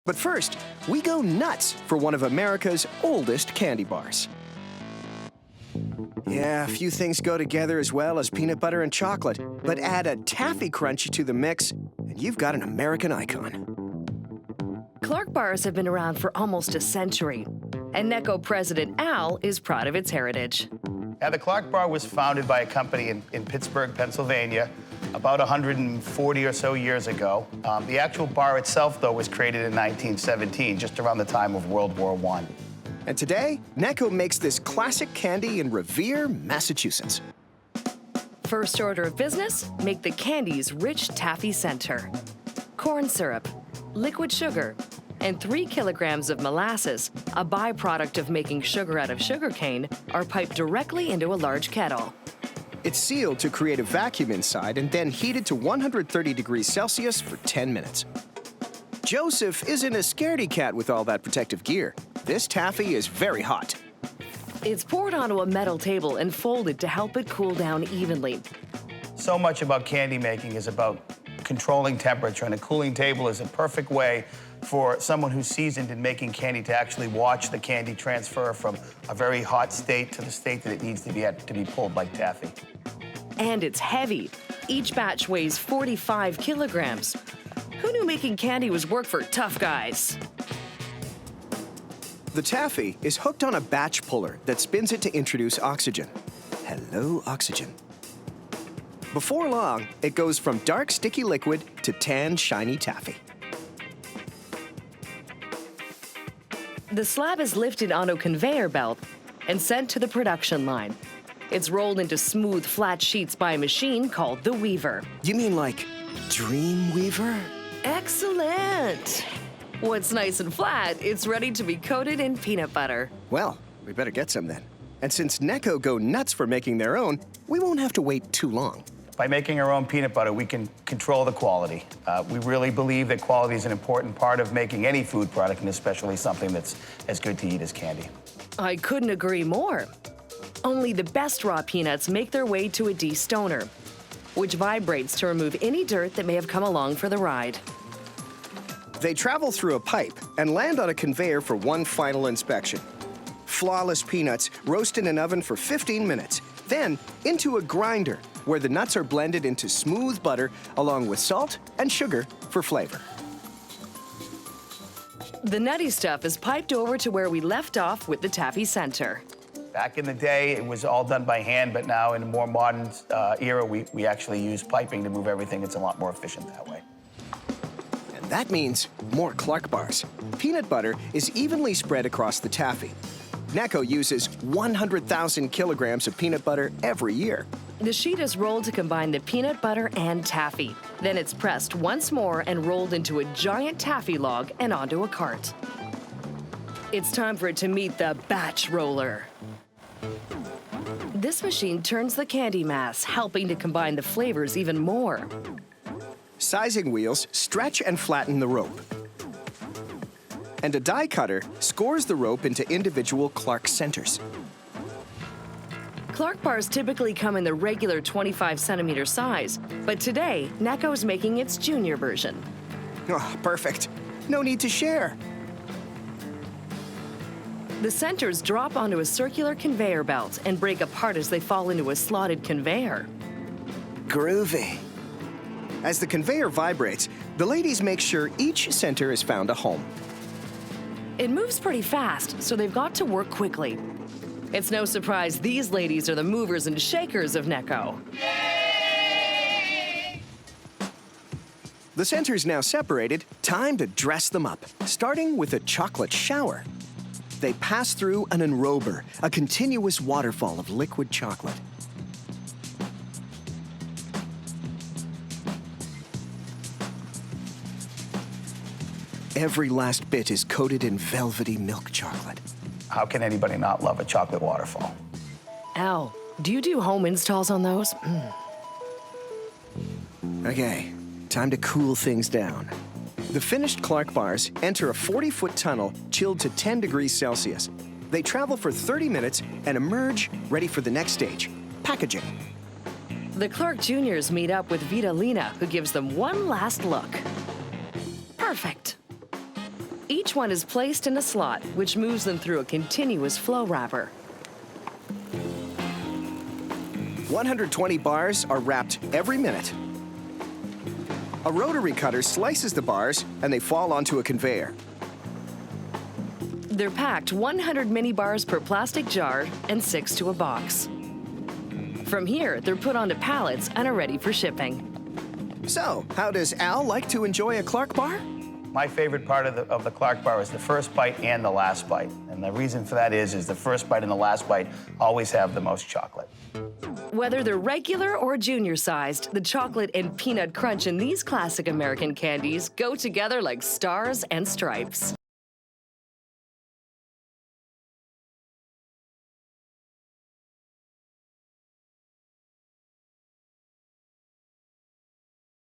But first, we go nuts for one of America's oldest candy bars. Yeah, a few things go together as well as peanut butter and chocolate, but add a taffy crunch to the mix, and you've got an American icon. Clark bars have been around for almost a century, and Necco president Al is proud of its heritage. Now, the Clark bar was founded by a company in Pittsburgh, Pennsylvania, about 140 or so years ago. The actual bar itself, though, was created in 1917, just around the time of World War I. And today, Necco makes this classic candy in Revere, Massachusetts. First order of business, make the candy's rich taffy center. Corn syrup, liquid sugar, and 3 kilograms of molasses, a byproduct of making sugar out of sugarcane, are piped directly into a large kettle. It's sealed to create a vacuum inside and then heated to 130 degrees Celsius for 10 minutes. Joseph isn't a scaredy cat with all that protective gear. This taffy is very hot. It's poured onto a metal table and folded to help it cool down evenly. So much about candy making is about controlling temperature, and a cooling table is a perfect way for someone who's seasoned in making candy to actually watch the candy transfer from a very hot state to the state that it needs to be at to be pulled like taffy. And it's heavy. Each batch weighs 45 kilograms. Who knew making candy was work for tough guys? The taffy is hooked on a batch puller that spins it to introduce oxygen. Hello, oxygen. Before long, it goes from dark, sticky liquid to tan, shiny taffy. The slab is lifted on a conveyor belt and sent to the production line. It's rolled into smooth, flat sheets by a machine called the weaver. You mean like Dreamweaver? Excellent! Once nice and flat, it's ready to be coated in peanut butter. Well, we better get some then. And since Necco go nuts for making their own, we won't have to wait too long. By making our own peanut butter, we can control the quality. We really believe that quality is an important part of making any food product, and especially something that's as good to eat as candy. I couldn't agree more. Only the best raw peanuts make their way to a destoner, which vibrates to remove any dirt that may have come along for the ride. They travel through a pipe and land on a conveyor for one final inspection. Flawless peanuts roast in an oven for 15 minutes, then into a grinder where the nuts are blended into smooth butter along with salt and sugar for flavor. The nutty stuff is piped over to where we left off with the taffy center. Back in the day, it was all done by hand, but now in a more modern era, we actually use piping to move everything. It's a lot more efficient that way. And that means more Clark bars. Peanut butter is evenly spread across the taffy. Necco uses 100,000 kilograms of peanut butter every year. The sheet is rolled to combine the peanut butter and taffy. Then it's pressed once more and rolled into a giant taffy log and onto a cart. It's time for it to meet the batch roller. This machine turns the candy mass, helping to combine the flavors even more. Sizing wheels stretch and flatten the rope. And a die cutter scores the rope into individual Clark centers. Clark bars typically come in the regular 25-centimeter size, but today, Necco is making its junior version. Oh, perfect. No need to share. The centers drop onto a circular conveyor belt and break apart as they fall into a slotted conveyor. Groovy. As the conveyor vibrates, the ladies make sure each center has found a home. It moves pretty fast, so they've got to work quickly. It's no surprise these ladies are the movers and shakers of Necco. The centers now separated, time to dress them up, starting with a chocolate shower. They pass through an enrober, a continuous waterfall of liquid chocolate. Every last bit is coated in velvety milk chocolate. How can anybody not love a chocolate waterfall? Al, do you do home installs on those? Okay, time to cool things down. The finished Clark bars enter a 40-foot tunnel chilled to 10 degrees Celsius. They travel for 30 minutes and emerge ready for the next stage, packaging. The Clark Juniors meet up with Vitalina, who gives them one last look. Perfect. Each one is placed in a slot, which moves them through a continuous flow wrapper. 120 bars are wrapped every minute. A rotary cutter slices the bars, and they fall onto a conveyor. They're packed 100 mini bars per plastic jar and 6 to a box. From here, they're put onto pallets and are ready for shipping. So, how does Al like to enjoy a Clark bar? My favorite part of the Clark bar is the first bite and the last bite. And the reason for that is the first bite and the last bite always have the most chocolate. Whether they're regular or junior-sized, the chocolate and peanut crunch in these classic American candies go together like stars and stripes.